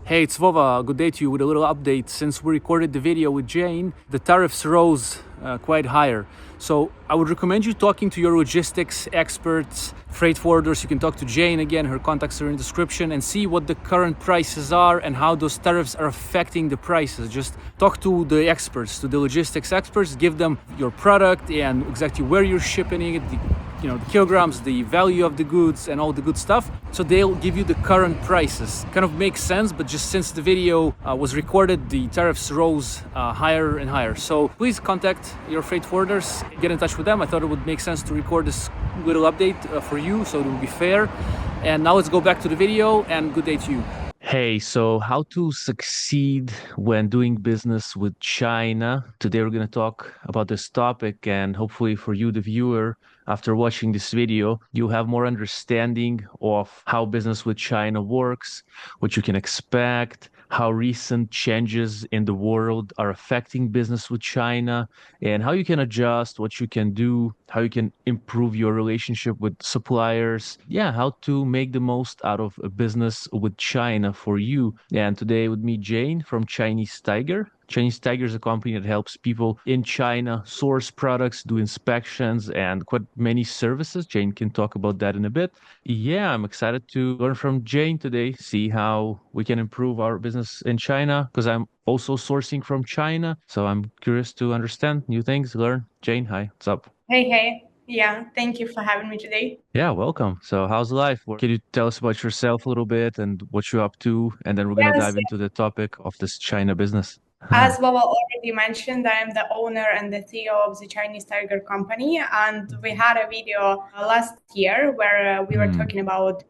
Hey, it's Vova. Good day to you with a little update. Since we recorded the video with Jane, the tariffs rose quite higher. So I would recommend you talking to your logistics experts, freight forwarders. You can talk to Jane again, her contacts are in the description, and see what the current prices are and how those tariffs are affecting the prices. Just talk to the experts, to the logistics experts, give them your product and exactly where you're shipping it, the kilograms, the value of the goods and all the good stuff. So they'll give you the current prices. Kind of makes sense, but just since the video was recorded, the tariffs rose higher and higher. So please contact your freight forwarders, get in touch with them. I thought it would make sense to record this little update for you so it will be fair. And now let's go back to the video, and good day to you. Hey, so how to succeed when doing business with China? Today we're going to talk about this topic, and hopefully for you, the viewer, after watching this video, you'll have more understanding of how business with China works, what you can expect, how recent changes in the world are affecting business with China, and how you can adjust, what you can do, how you can improve your relationship with suppliers. Yeah, how to make the most out of a business with China for you. And today with me, Jane from Chinese Tiger. Chinese Tiger is a company that helps people in China source products, do inspections, and quite many services. Jane can talk about that in a bit. Yeah, I'm excited to learn from Jane today, see how we can improve our business in China, because I'm also sourcing from China. So I'm curious to understand new things, learn. Jane, hi, what's up? Hey. Yeah, thank you for having me today. Yeah, welcome. So, how's life? Can you tell us about yourself a little bit and what you're up to? And then we're going to Yes, dive into the topic of this China business. as Vova already mentioned, I am the owner and the CEO of the Chinese Tiger Company. And we had a video last year where we were talking about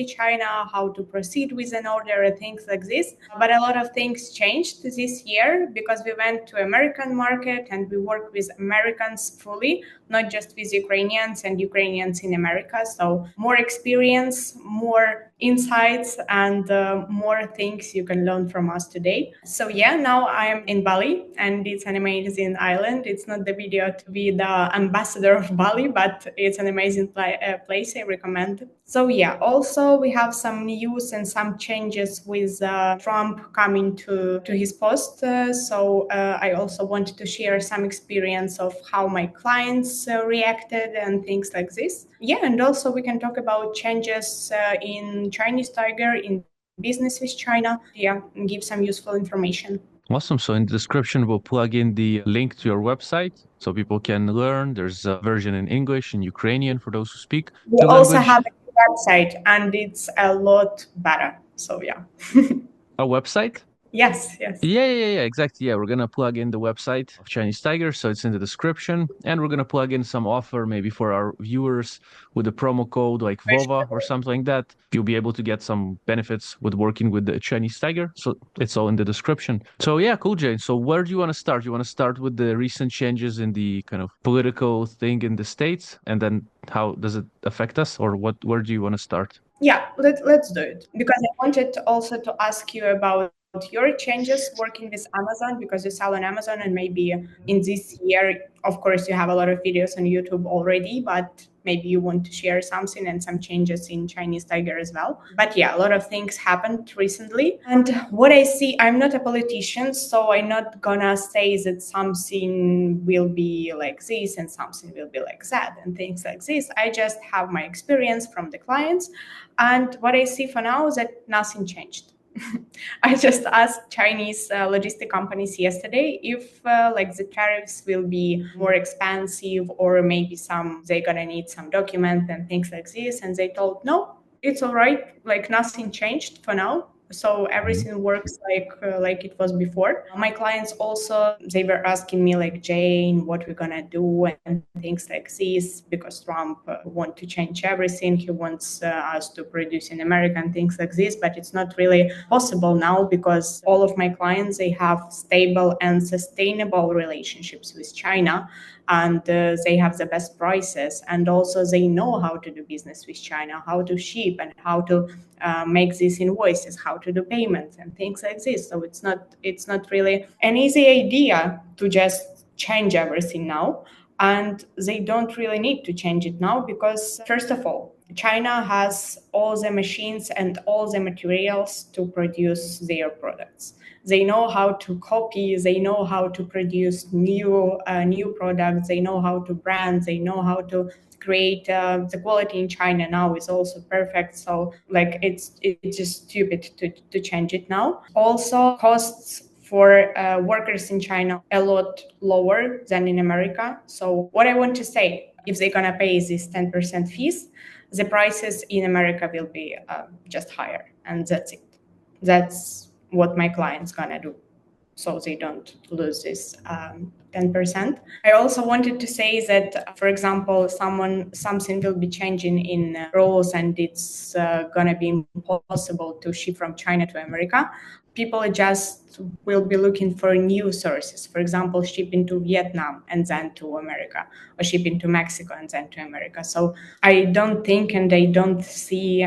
China, how to proceed with an order, things like this. But a lot of things changed this year because we went to American market and we work with Americans fully, not just with Ukrainians and Ukrainians in America. So more experience, more insights, and more things you can learn from us today. So yeah, now I'm in Bali and it's an amazing island. It's not the video to be the ambassador of Bali, but it's an amazing place. I recommend. So yeah, also we have some news and some changes with Trump coming to his post. So I also wanted to share some experience of how my clients reacted and things like this. Yeah, and also we can talk about changes in Chinese Tiger, in business with China. Yeah, and give some useful information. Awesome. So, in the description, we'll plug in the link to your website so people can learn. There's a version in English and Ukrainian for those who speak We the also language. have a website and it's a lot better. So yeah. A website? Yes. Yeah, exactly. Yeah, we're gonna plug in the website of Chinese Tiger, so it's in the description, and we're gonna plug in some offer maybe for our viewers with a promo code like Vova or something like that. You'll be able to get some benefits with working with the Chinese Tiger. So it's all in the description. So yeah, cool, Jane. So where do you want to start? You want to start with the recent changes in the kind of political thing in the States, and then how does it affect us, or what? Where do you want to start? Yeah, let's do it. Because I wanted also to ask you about your changes working with Amazon because you sell on Amazon and maybe in this year, of course, you have a lot of videos on YouTube already, but maybe you want to share something and some changes in Chinese Tiger as well. But yeah, a lot of things happened recently. And what I see, I'm not a politician, so I'm not gonna say that something will be like this and something will be like that and things like this. I just have my experience from the clients. And what I see for now is that nothing changed. I just asked Chinese logistic companies yesterday if like the tariffs will be more expensive or maybe they're gonna need some document and things like this, and they told no, it's all right. Like nothing changed for now. So everything works like it was before. My clients also, they were asking me like, Jane, what we're gonna do and things like this, because Trump want to change everything. He wants us to produce in America and things like this, but it's not really possible now because all of my clients, they have stable and sustainable relationships with China, and they have the best prices, and also they know how to do business with China, how to ship and how to make these invoices, how to do payments and things like this. So it's not really an easy idea to just change everything now, and they don't really need to change it now because first of all, China has all the machines and all the materials to produce their products. They know how to copy. They know how to produce new products. They know how to brand. They know how to create the quality in China now is also perfect. So like it's just stupid to change it now. Also, costs for workers in China a lot lower than in America. So what I want to say, if they're gonna pay these 10% fees, the prices in America will be just higher, and that's it. That's what my client's gonna do, so they don't lose this 10%. I also wanted to say that, for example, something will be changing in rules, and it's gonna be impossible to ship from China to America. People just will be looking for new sources. For example, shipping to Vietnam and then to America, or shipping to Mexico and then to America. So I don't think, and I don't see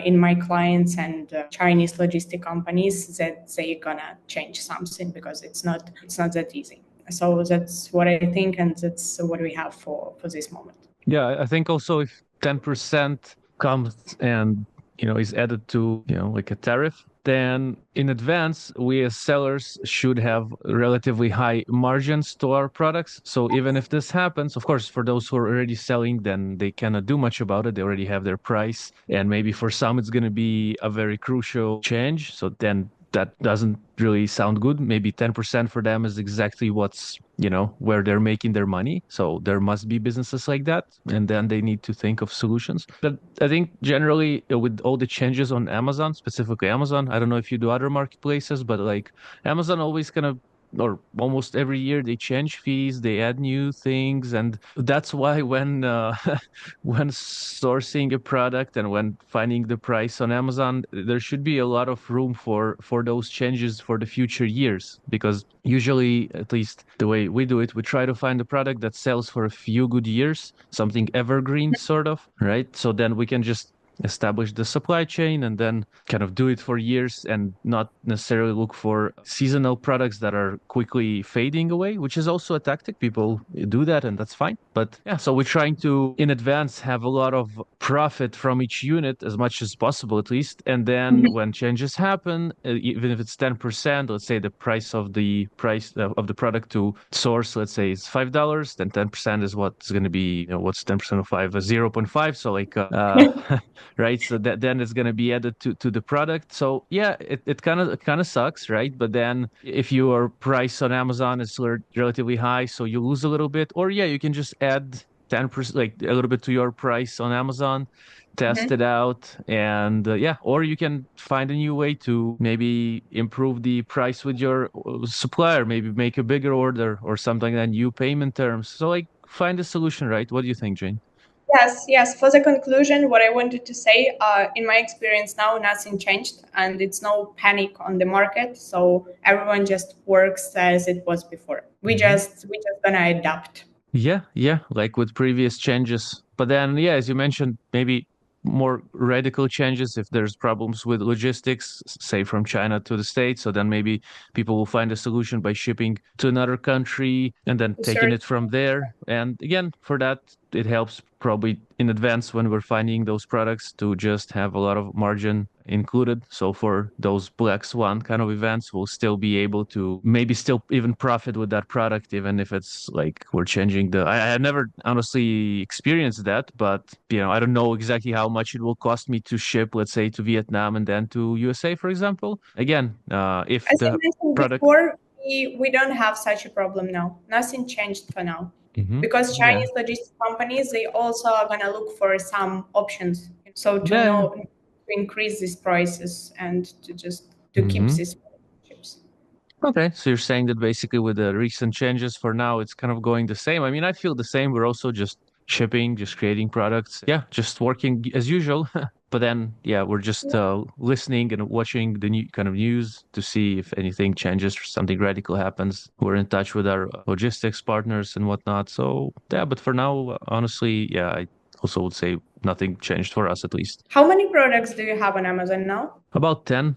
in my clients and Chinese logistic companies that they're gonna change something, because it's not that easy. So that's what I think, and that's what we have for this moment. Yeah, I think also if 10% comes and is added to like a tariff, then in advance we as sellers should have relatively high margins to our products. So even if this happens, of course, for those who are already selling, then they cannot do much about it. They already have their price, and maybe for some it's going to be a very crucial change. So then that doesn't really sound good. Maybe 10% for them is exactly what's, where they're making their money. So there must be businesses like that. And then they need to think of solutions. But I think generally with all the changes on Amazon, specifically Amazon, I don't know if you do other marketplaces, but like Amazon always kind of, or almost every year they change fees, they add new things. And that's why when when sourcing a product and when finding the price on Amazon, there should be a lot of room for those changes for the future years. Because usually, at least the way we do it, we try to find a product that sells for a few good years, something evergreen sort of, right? So then we can just establish the supply chain and then kind of do it for years and not necessarily look for seasonal products that are quickly fading away, which is also a tactic. People do that and that's fine. But yeah, so we're trying to in advance have a lot of profit from each unit as much as possible, at least. And then when changes happen, even if it's 10%, let's say the price of the product to source, let's say is $5, then 10% is what's going to be, what's 10% of 5? 0.5. So like, right? So that then it's going to be added to the product. So yeah, it kind of sucks, right? But then if your price on Amazon is relatively high, so you lose a little bit, or yeah, you can just add 10%, like a little bit to your price on Amazon, test it out, and yeah, or you can find a new way to maybe improve the price with your supplier, maybe make a bigger order or something, like that, new payment terms. So like find a solution, right? What do you think, Jane? Yes. For the conclusion, what I wanted to say, in my experience now, nothing changed, and it's no panic on the market. So everyone just works as it was before. We just gonna adapt. Yeah, like with previous changes. But then, yeah, as you mentioned, maybe more radical changes if there's problems with logistics, say from China to the States. So then maybe people will find a solution by shipping to another country and then taking Sure. it from there. And again, for that, it helps probably in advance when we're finding those products to just have a lot of margin included. So for those black swan kind of events, we'll still be able to maybe still even profit with that product, even if it's like we're changing I have never honestly experienced that, but I don't know exactly how much it will cost me to ship, let's say, to Vietnam and then to USA, for example. Again, if As I the mentioned product. before, we don't have such a problem now. Nothing changed for now. Mhm. Because Yeah. Chinese logistics companies, they also are gonna look for some options. So Yeah. to increase these prices and to keep Hmm. these relationships. Okay, so you're saying that basically with the recent changes for now, it's kind of going the same. I mean, I feel the same. We're also just shipping, just creating products. Yeah, just working as usual. But then, yeah, we're just listening and watching the new kind of news to see if anything changes or something radical happens. We're in touch with our logistics partners and whatnot. So, yeah, but for now, honestly, yeah, I also would say nothing changed for us at least. How many products do you have on Amazon now? About 10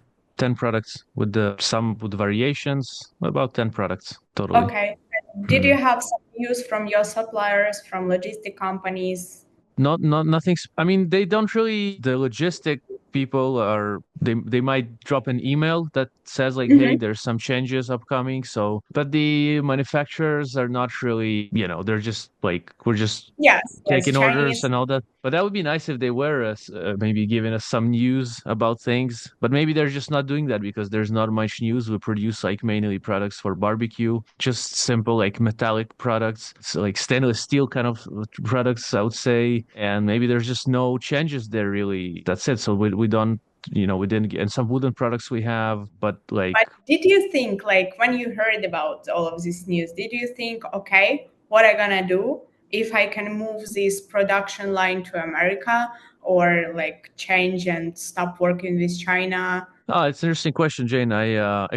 products with some with variations, about 10 products totally. Okay. Did Hmm. you have some news from your suppliers, from logistic companies? Not nothing. I mean, they don't really. The logistic people are they might drop an email that says like, hey, Mhm. there's some changes upcoming. So, but the manufacturers are not really. They're just like we're just Yes, yes, taking orders Chinese. and all that. But that would be nice if they were maybe giving us some news about things. But maybe they're just not doing that because there's not much news. We produce like mainly products for barbecue, just simple like metallic products, so like stainless steel kind of products, I would say. And maybe there's just no changes there really. That's it. So we don't. We didn't get, and some wooden products we have, but But like did you think, like, when you heard about all of this news, did you think, okay, what I gonna do if I can move this production line to America or like change and stop working with China? Oh, it's an interesting question, Jane. I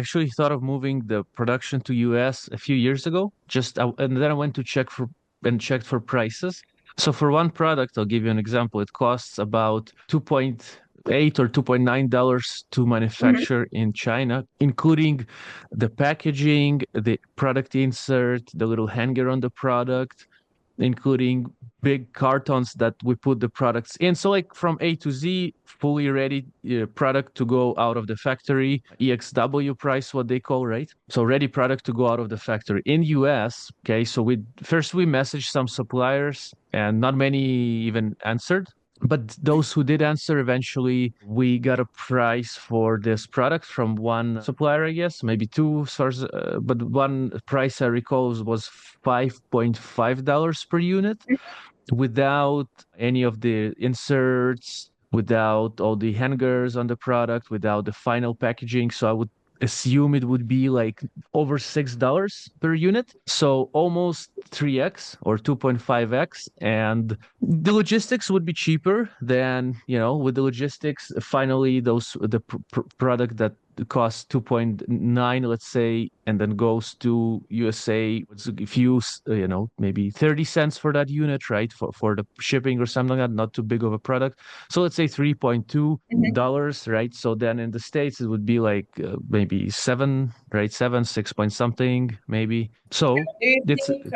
actually thought of moving the production to US a few years ago. And then I went to checked for prices. So for one product, I'll give you an example. It costs about 2.8 or $2.9 to Mhm. manufacture in China, including the packaging, the product insert, the little hanger on the product, including big cartons that we put the products in. So like from A to Z, fully ready product to go out of the factory, EXW price, what they call, right? So ready product to go out of the factory in US. Okay, so we messaged some suppliers and not many even answered. But those who did answer, eventually, we got a price for this product from one supplier, I guess, maybe two sources. But one price I recall was $5.5 per unit without any of the inserts, without all the hangers on the product, without the final packaging. So I would assume it would be like over $6 per unit. So almost 3x or 2.5x. And the logistics would be cheaper than, with the logistics, finally, the product that costs 2.9, let's say, and then goes to USA. It's a few, maybe 30 cents for that unit, right? For the shipping or something like that, not too big of a product. So let's say Mhm. $3.2, right? So then in the States, it would be like maybe seven, right? 6 point something, maybe. So Do you it's think,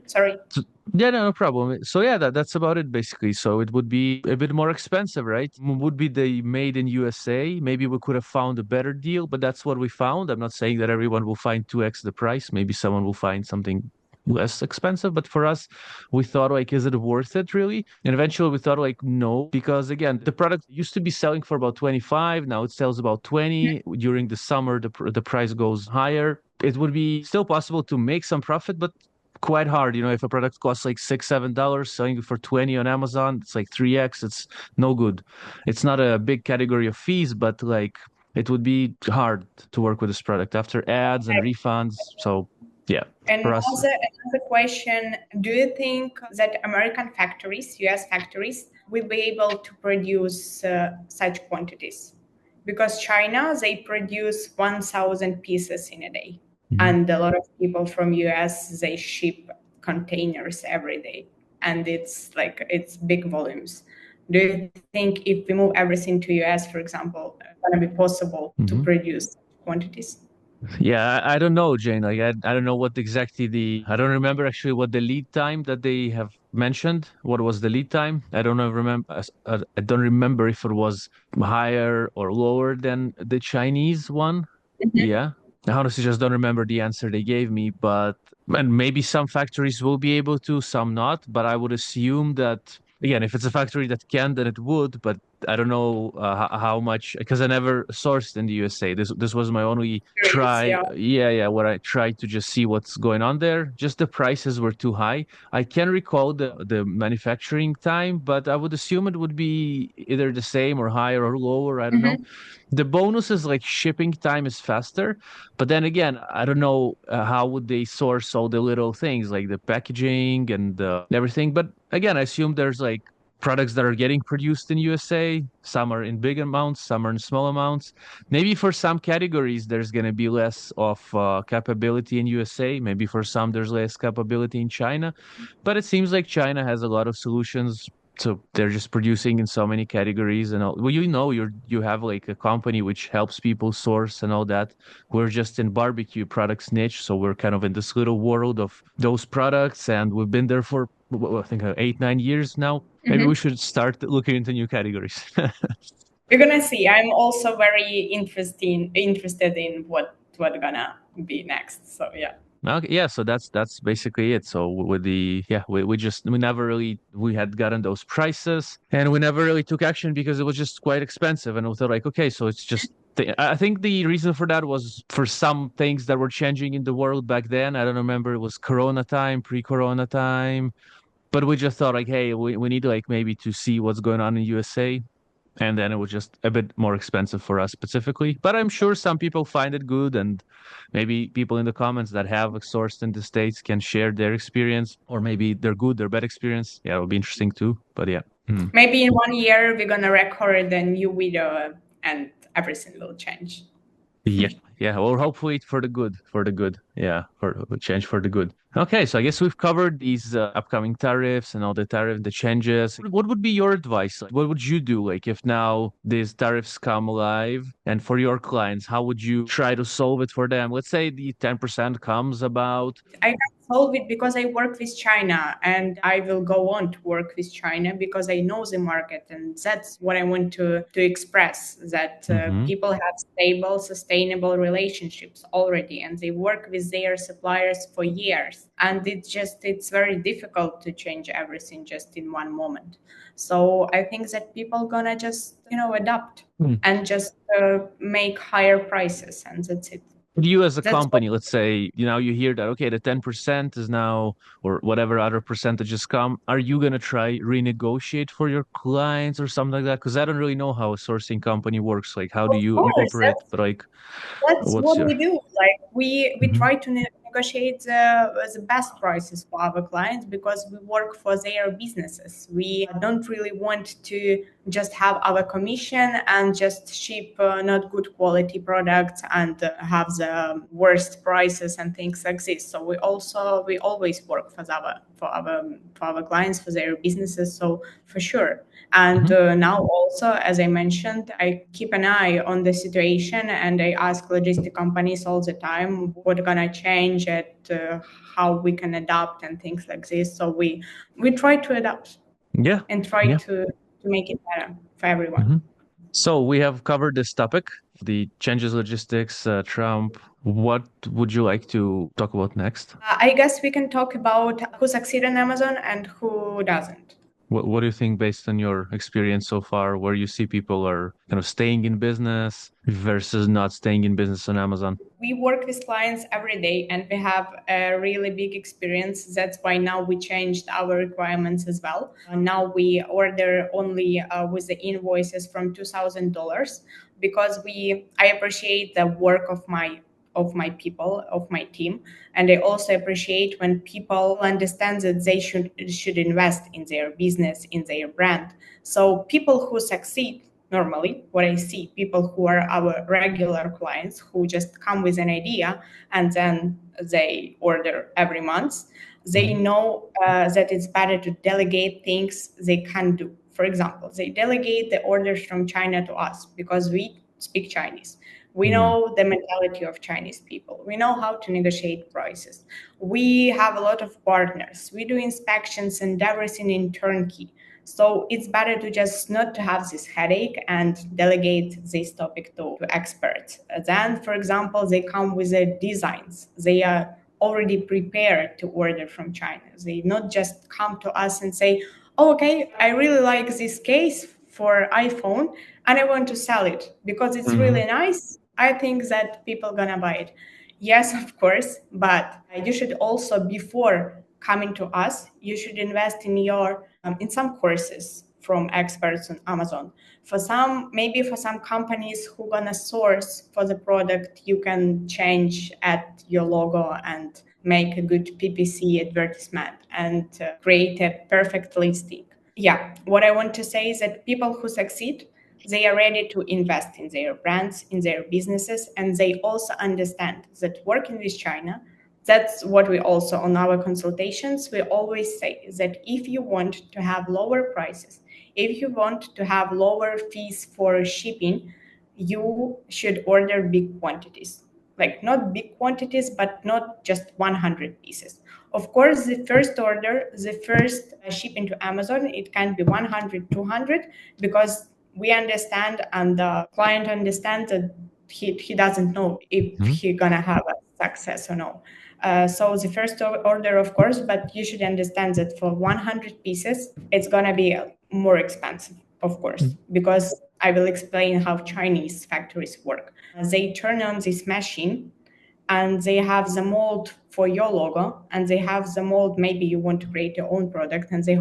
sorry. so- yeah, no problem. So yeah, that's about it basically. So it would be a bit more expensive, right? Would be the made in USA. Maybe we could have found a better deal, but that's what we found. I'm not saying that everyone will find 2x the price. Maybe someone will find something less expensive, but for us, we thought like, is it worth it really? And eventually we thought like, no, because again, the product used to be selling for about 25. Now it sells about 20. During the summer, the price goes higher. It would be still possible to make some profit, but quite hard. If a product costs like $6, $7, selling it for 20 on Amazon, it's like 3x. It's no good. It's not a big category of fees, but like it would be hard to work with this product after ads and refunds. So yeah, And for us. another question, do you think that American factories, US factories, will be able to produce such quantities? Because China, they produce 1,000 pieces in a day. Mhm. And a lot of people from US, they ship containers every day. And it's big volumes. Do you think if we move everything to US, for example, it's going to be possible to Mhm. produce quantities? Yeah, I don't know, Jane. Like, I don't know what exactly I don't remember actually what the lead time that they have mentioned. What was the lead time? I don't know, I don't remember if it was higher or lower than the Chinese one. Yeah. I honestly just don't remember the answer they gave me, but and maybe some factories will be able to, some not. But I would assume that again, if it's a factory that can, then it would. But I don't know how much because I never sourced in the USA. This was my only Curious, try. yeah. Yeah, what I tried to just see what's going on there. Just the prices were too high. I can recall the manufacturing time, but I would assume it would be either the same or higher or lower. I don't know. Mhm. The bonus is like shipping time is faster, but then again, I don't know how would they source all the little things like the packaging and everything. But again, I assume there's like products that are getting produced in USA. Some are in big amounts, some are in small amounts. Maybe for some categories, there's going to be less of capability in USA. Maybe for some, there's less capability in China. But it seems like China has a lot of solutions. So they're just producing in so many categories and all. Well, you have like a company which helps people source and all that. We're just in barbecue products niche, so we're kind of in this little world of those products, and we've been there for I think 8-9 years now. Maybe we should start looking into new categories. We're gonna see. I'm also very interested in what gonna be next. So yeah. Okay, yeah, so that's basically it. So with the we never really we had gotten those prices and we never really took action because it was just quite expensive and we thought like okay, so it's just I think the reason for that was for some things that were changing in the world back then. I don't remember, it was Corona time, pre-Corona time, but we just thought like hey, we need like maybe to see what's going on in USA, and then it was just a bit more expensive for us specifically. But I'm sure some people find it good, and maybe people in the comments that have sourced in the States can share their experience, or maybe they're good or bad experience. Yeah, it would be interesting too. But yeah. Maybe in 1 year we're gonna record a new video and everything will change. Yeah, yeah. Or hopefully for the good, Yeah, for change for the good. Okay, so I guess we've covered these upcoming tariffs and all the changes. What would be your advice? Like, what would you do? Like, if now these tariffs come alive, and for your clients, how would you try to solve it for them? Let's say the 10% comes about. I can solve it because I work with China and I will go on to work with China because I know the market, and that's what I want to express, that people have stable, sustainable relationships already and they work with their suppliers for years. And it's very difficult to change everything just in one moment. So I think that people gonna just, adapt and just make higher prices, and that's it. You as a That's what company, let's say, you hear that, okay, the 10% is now, or whatever other percentages come. Are you going to try renegotiate for your clients or something like that? Because I don't really know how a sourcing company works. Like, how do Of you course, operate? But like, that's what's what your... we do. Like we Mhm. try to negotiate the best prices for our clients because we work for their businesses. We don't really want to just have our commission and just ship not good quality products and have the worst prices and things like this. So we always work for our clients, for their businesses. So for sure. And now also, as I mentioned, I keep an eye on the situation and I ask logistic companies all the time what's gonna change it, how we can adapt and things like this. So we try to adapt Yeah. and try Yeah. to make it better for everyone. Mhm. So we have covered this topic, the changes logistics, Trump. What would you like to talk about next? I guess we can talk about who succeed on Amazon and who doesn't. What do you think, based on your experience so far, where you see people are kind of staying in business versus not staying in business on Amazon? We work with clients every day and we have a really big experience. That's why now we changed our requirements as well. Now we order only with the invoices from $2,000 because I appreciate the work of my people, of my team, and I also appreciate when people understand that they should invest in their business, in their brand. So people who succeed, normally what I see, people who are our regular clients who just come with an idea and then they order every month, they know that it's better to delegate things they can do. For example, they delegate the orders from China to us because we speak Chinese. We know the mentality of Chinese people. We know how to negotiate prices. We have a lot of partners. We do inspections and everything in turnkey. So it's better to just not to have this headache and delegate this topic to experts. Then, for example, they come with the designs. They are already prepared to order from China. They not just come to us and say, oh, okay, I really like this case for iPhone and I want to sell it because it's really nice. I think that people gonna buy it. Yes, of course, but you should also, before coming to us, you should invest in some courses from experts on Amazon. Maybe for some companies who gonna source for the product, you can change at your logo and make a good PPC advertisement and create a perfect listing. Yeah, what I want to say is that people who succeed, they are ready to invest in their brands, in their businesses, and they also understand that working with China, that's what we also on our consultations, we always say that if you want to have lower prices, if you want to have lower fees for shipping, you should order big quantities. Like not big quantities, but not just 100 pieces. Of course, the first order, the first shipping to Amazon, it can be 100, 200, because we understand and the client understands that he doesn't know if he gonna have a success or no. So the first order, of course, but you should understand that for 100 pieces, it's gonna be more expensive, of course, because I will explain how Chinese factories work. They turn on this machine and they have the mold for your logo, and they have the mold, maybe you want to create your own product, and they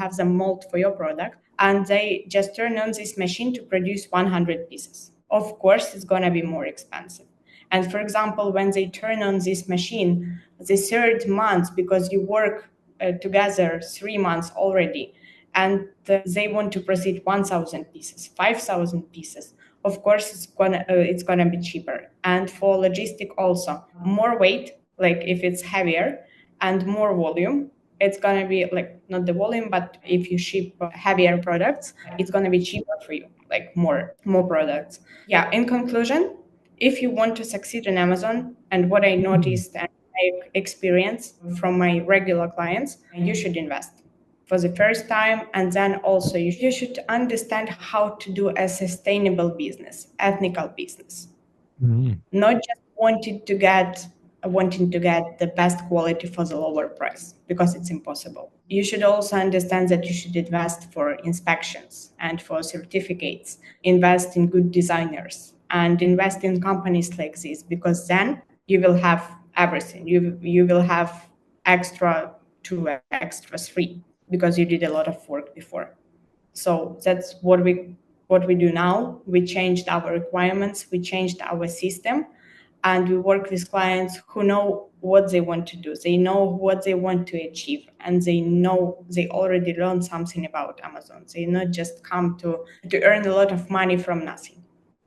have the mold for your product, and they just turn on this machine to produce 100 pieces. Of course, it's going to be more expensive. And for example, when they turn on this machine, the third month, because you work together 3 months already, and they want to proceed 1,000 pieces, 5,000 pieces, of course it's gonna be cheaper. And for logistic also, more weight, like if it's heavier, and more volume, it's gonna be like not the volume, but if you ship heavier products, it's gonna be cheaper for you, like more products. Yeah, in conclusion, if you want to succeed in Amazon, and what I noticed and I experience from my regular clients, you should invest for the first time. And then also you should understand how to do a sustainable business, ethical business, not just wanting to get the best quality for the lower price, because it's impossible. You should also understand that you should invest for inspections and for certificates, invest in good designers, and invest in companies like this, because then you will have everything. You will have extra 2, extra 3, because you did a lot of work before. So that's what we do now. We changed our requirements, we changed our system, and we work with clients who know what they want to do. They know what they want to achieve, and they know they already learned something about Amazon. They not just come to earn a lot of money from nothing.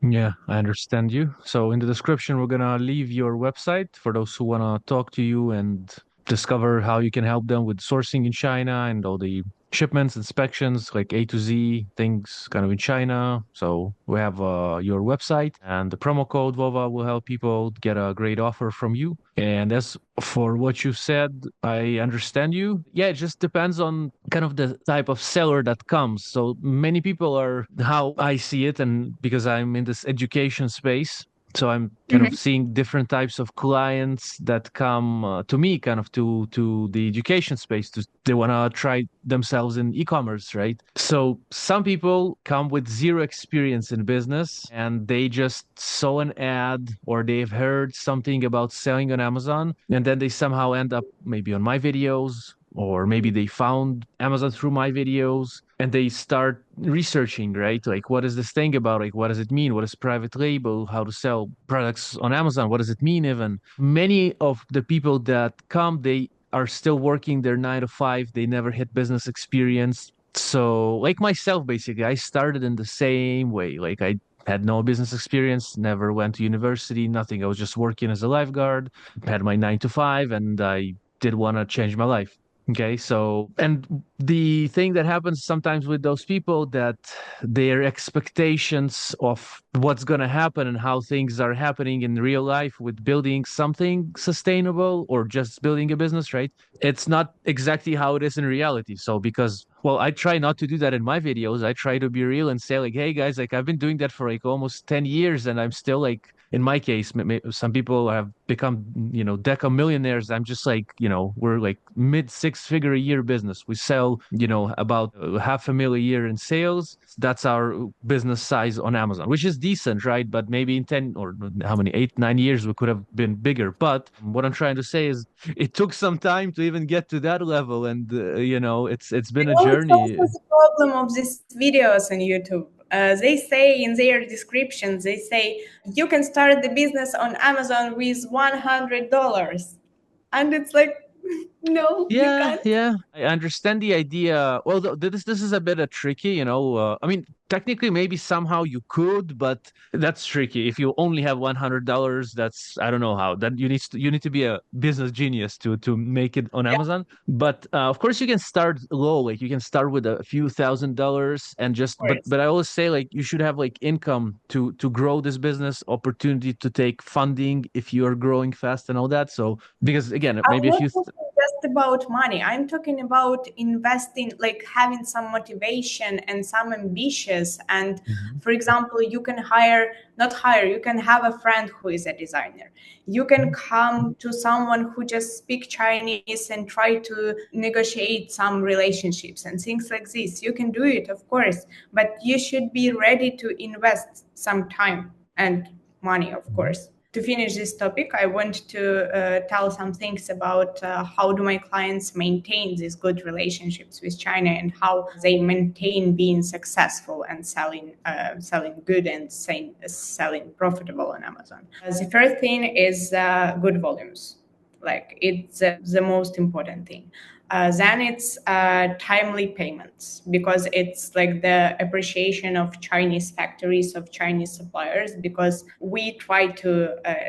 Yeah, I understand you. So in the description, we're gonna leave your website for those who wanna talk to you and discover how you can help them with sourcing in China and all the shipments, inspections, like A to Z things kind of in China. So we have your website, and the promo code VOVA will help people get a great offer from you. And as for what you said, I understand you. Yeah, it just depends on kind of the type of seller that comes. So many people are how I see it, and because I'm in this education space, so I'm kind of seeing different types of clients that come to me, kind of to the education space. They want to try themselves in e-commerce, right? So some people come with zero experience in business, and they just saw an ad or they've heard something about selling on Amazon, and then they somehow end up maybe on my videos, or maybe they found Amazon through my videos, and they start researching, right? Like, what is this thing about? Like, what does it mean? What is private label? How to sell products on Amazon? What does it mean even? Many of the people that come, they are still working their 9 to 5. They never hit business experience. So, like myself, basically, I started in the same way. Like, I had no business experience, never went to university, nothing. I was just working as a lifeguard, had my 9 to 5, and I did want to change my life. Okay, so, and the thing that happens sometimes with those people, that their expectations of what's going to happen and how things are happening in real life with building something sustainable or just building a business, right? It's not exactly how it is in reality. So, because, well, I try not to do that in my videos. I try to be real and say, like, hey guys, like, I've been doing that for like almost 10 years, and I'm still like, in my case, some people have become, deca millionaires. I'm just like, we're like mid 6-figure a year business. We sell, about $500,000 a year in sales. That's our business size on Amazon, which is decent, right? But maybe in 10 or how many, 8-9 years, we could have been bigger. But what I'm trying to say is, it took some time to even get to that level. And, it's been a journey. It's also the problem of these videos on YouTube. They say in their descriptions, they say you can start the business on Amazon with $100, and it's like, no, you can't. Yeah, I understand the idea. Well, this is a bit tricky, I mean, technically, maybe somehow you could, but that's tricky. If you only have $100, that's, I don't know how. That you need to be a business genius to make it on Amazon. But of course, you can start low. Like, you can start with a few $1,000s and just. Of course. But I always say, like, you should have like income to grow this business, opportunity to take funding if you are growing fast and all that. So, because again, maybe if you. just about money. I'm talking about investing, like having some motivation and some ambitious. And for example, you can you can have a friend who is a designer. You can come to someone who just speak Chinese and try to negotiate some relationships and things like this. You can do it, of course, but you should be ready to invest some time and money, of course. To finish this topic, I want to tell some things about how do my clients maintain these good relationships with China and how they maintain being successful and selling good and selling profitable on Amazon. The first thing is good volumes. Like it's the most important thing. Then it's timely payments, because it's like the appreciation of Chinese factories, of Chinese suppliers, because we try to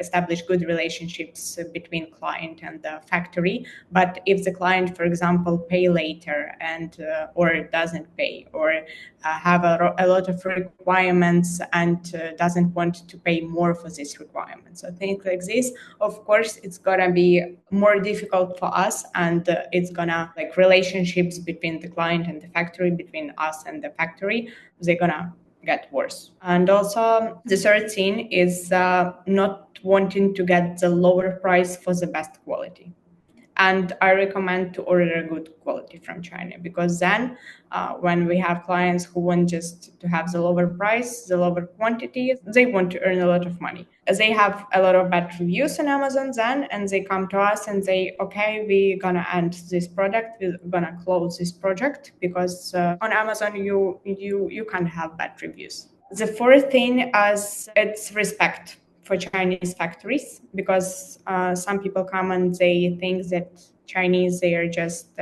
establish good relationships between client and the factory. But if the client, for example, pay later and or doesn't pay, or have a lot of requirements and doesn't want to pay more for these requirements, so things like this, of course, it's gonna be more difficult for us, and it's gonna, like, relationships between the client and the factory, between us and the factory, they're gonna get worse. And also the third thing is not wanting to get the lower price for the best quality. And I recommend to order good quality from China, because then when we have clients who want just to have the lower price, the lower quantity, they want to earn a lot of money. They have a lot of bad reviews on Amazon then, and they come to us and say, okay, we're gonna end this product, we're gonna close this project, because on Amazon you can't have bad reviews. The fourth thing is it's respect for Chinese factories, because some people come and they think that Chinese, they are just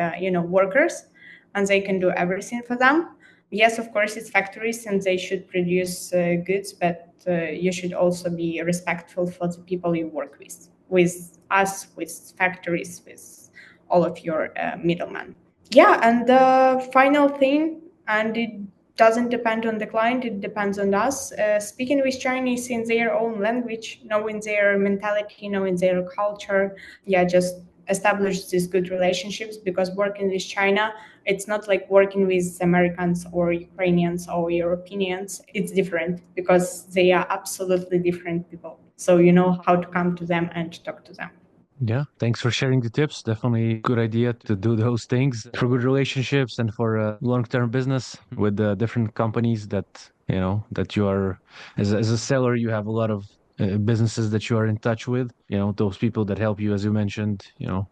workers and they can do everything for them. Yes, of course, it's factories and they should produce goods, but you should also be respectful for the people you work with us, with factories, with all of your middlemen. Yeah, and the final thing, and it doesn't depend on the client, it depends on us. Speaking with Chinese in their own language, knowing their mentality, knowing their culture, just establish these good relationships, because working with China, it's not like working with Americans or Ukrainians or Europeans. It's different, because they are absolutely different people. So you know how to come to them and talk to them. Yeah, thanks for sharing the tips. Definitely good idea to do those things for good relationships and for long-term business with different companies that, that you are, as a seller, you have a lot of businesses that you are in touch with, those people that help you, as you mentioned,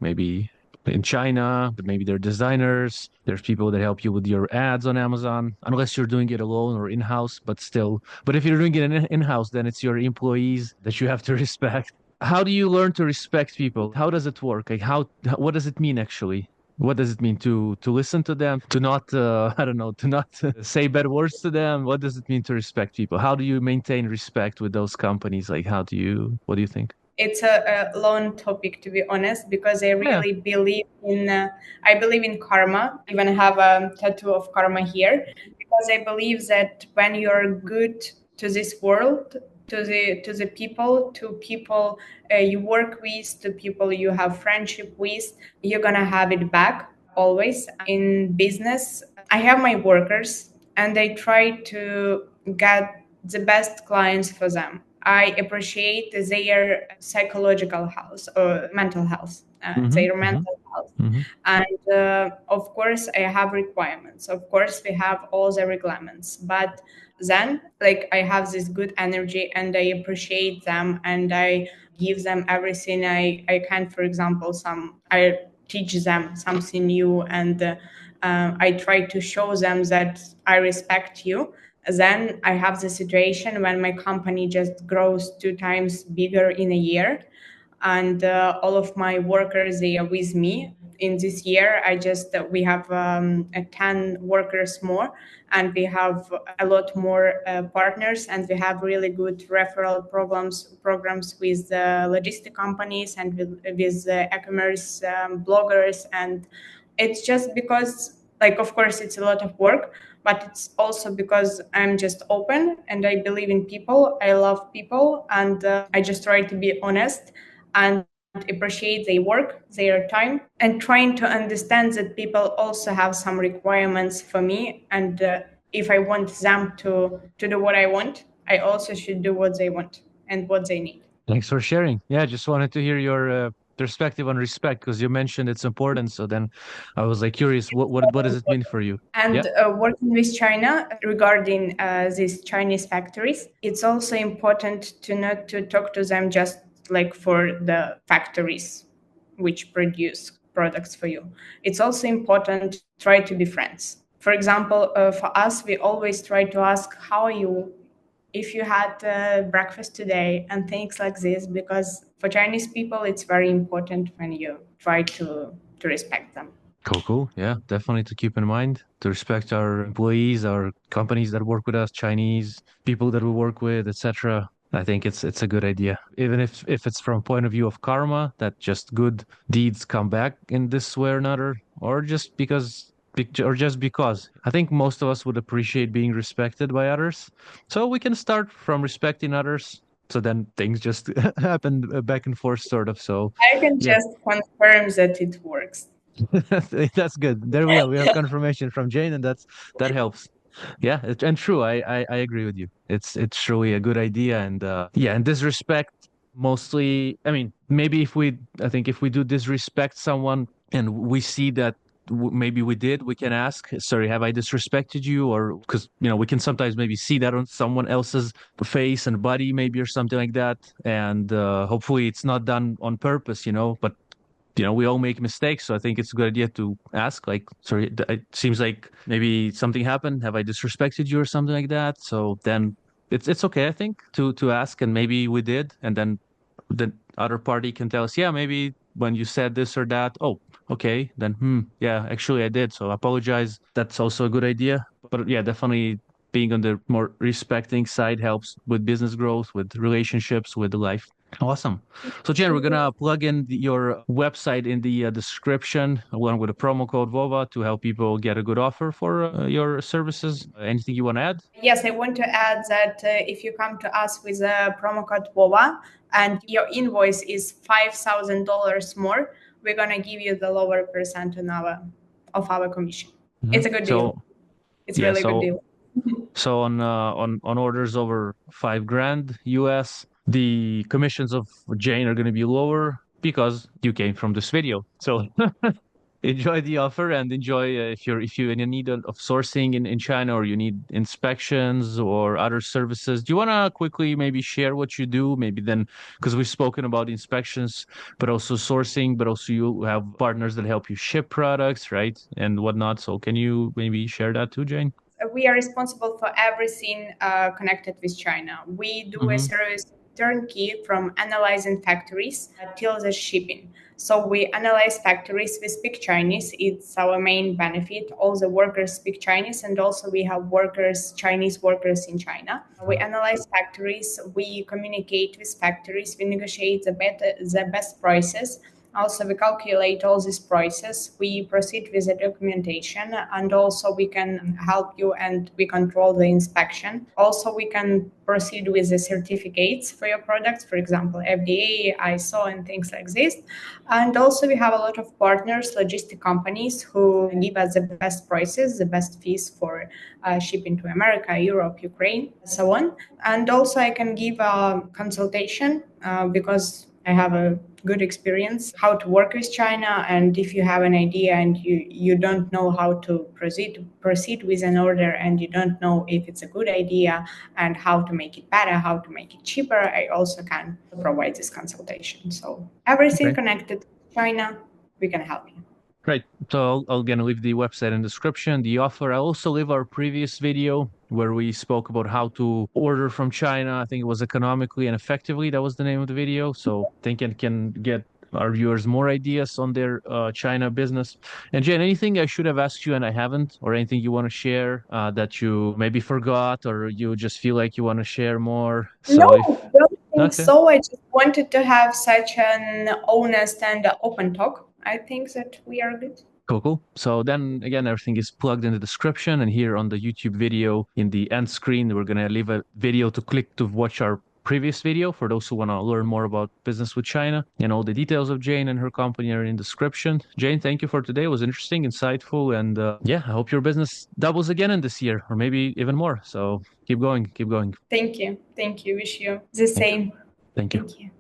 maybe in China, but maybe they're designers. There's people that help you with your ads on Amazon, unless you're doing it alone or in-house, but still. But if you're doing it in-house, then it's your employees that you have to respect. How do you learn to respect people? How does it work? Like what does it mean actually? What does it mean to listen to them, to not I don't know, to not say bad words to them? What does it mean to respect people? How do you maintain respect with those companies? Like what do you think? It's a long topic, to be honest, because I really believe in I believe in karma. I even have a tattoo of karma here, because I believe that when you're good to this world, to the people, to people you work with, to people you have friendship with, you're gonna have it back always. In business, I have my workers and I try to get the best clients for them. I appreciate their psychological health or mental health, their mental health. And of course, I have requirements. Of course, we have all the requirements. But then, like, I have this good energy and I appreciate them and I give them everything I can. For example, I teach them something new and I try to show them that I respect you. Then I have the situation when my company just grows 2 times bigger in a year, and all of my workers, they are with me. In this year, we have 10 workers more, and we have a lot more partners, and we have really good referral programs with logistic companies and with e-commerce bloggers. And it's just because, like, of course, it's a lot of work, but it's also because I'm just open and I believe in people. I love people, and I just try to be honest. And appreciate their work, their time, and trying to understand that people also have some requirements for me. And if I want them to do what I want, I also should do what they want and what they need. Thanks for sharing. Yeah, just wanted to hear your perspective on respect because you mentioned its importance. So then I was like curious, what does it mean for you? And Yeah. working with China regarding these Chinese factories, it's also important to not to talk to them just like for the factories which produce products for you. It's also important to try to be friends. For example, for us, we always try to ask, how are you? If you had breakfast today and things like this, because for Chinese people, it's very important when you try to respect them. Cool. Yeah, definitely to keep in mind to respect our employees, our companies that work with us, Chinese people that we work with, etc. I think it's a good idea, even if it's from a point of view of karma, that just good deeds come back in this way or another, or just because. I think most of us would appreciate being respected by others, so we can start from respecting others. So then things just happen back and forth, sort of. So, I can yeah. just confirm that it works. That's good. There we are. We have confirmation from Jane, and that helps. Yeah, and true. I agree with you. It's truly a good idea, and yeah, in this respect, mostly. I mean, maybe I think if we do disrespect someone, and we see that maybe we did, we can ask, sorry, have I disrespected you? Or because we can sometimes maybe see that on someone else's face and body, maybe or something like that, and hopefully it's not done on purpose, but we all make mistakes. So I think it's a good idea to ask, like, sorry, it seems like maybe something happened. Have I disrespected you or something like that? So then it's okay, I think, to ask, and maybe we did, and then the other party can tell us, yeah, maybe when you said this or that, oh, okay, then yeah, actually I did. So I apologize. That's also a good idea. But yeah, definitely being on the more respecting side helps with business growth, with relationships, with life. Awesome. So, Jen, we're gonna plug in your website in the description along with a promo code VOVA to help people get a good offer for your services. Anything you want to add? Yes, I want to add that if you come to us with a promo code VOVA and your invoice is $5,000 more, we're gonna give you the lower percent on of our commission. It's a good deal. It's yeah, really good deal. So on orders over $5,000 US, the commissions of Jane are going to be lower because you came from this video. So enjoy the offer and enjoy if you're in need of sourcing in China, or you need inspections or other services. Do you want to quickly maybe share what you do? Maybe then, because we've spoken about inspections, but also sourcing, but also you have partners that help you ship products, right? And whatnot. So can you maybe share that too, Jane? We are responsible for everything connected with China. We do a service turnkey from analyzing factories till the shipping. So we analyze factories. We speak Chinese. It's our main benefit. All the workers speak Chinese, and also we have Chinese workers in China. We analyze factories. We communicate with factories. We negotiate the best prices. Also, we calculate all these prices. We proceed with the documentation, and also we can help you and we control the inspection. Also, we can proceed with the certificates for your products, for example, FDA, ISO, and things like this. And also, we have a lot of partners, logistic companies who give us the best prices, the best fees for shipping to America, Europe, Ukraine, so on. And also, I can give a consultation because I have a good experience how to work with China. And if you have an idea and you don't know how to proceed with an order, and you don't know if it's a good idea and how to make it better, how to make it cheaper, I also can provide this consultation. So everything connected to China, we can help you. Right. So I'll gonna leave the website in the description, the offer. I'll also leave our previous video where we spoke about how to order from China. I think it was economically and effectively. That was the name of the video. So I think it can get our viewers more ideas on their China business. And Jen, anything I should have asked you and I haven't, or anything you want to share that you maybe forgot, or you just feel like you want to share more? No, So if don't think okay. so. I just wanted to have such an honest and open talk. I think that we are good. Cool. So then again, everything is plugged in the description, and here on the YouTube video in the end screen, we're gonna leave a video to click to watch our previous video for those who want to learn more about business with China. And all the details of Jane and her company are in the description. Jane, thank you for today. It was interesting, insightful, and yeah, I hope your business doubles again in this year, or maybe even more. So keep going, keep going. Thank you. Thank you. Wish you the same. Thank you. Thank you.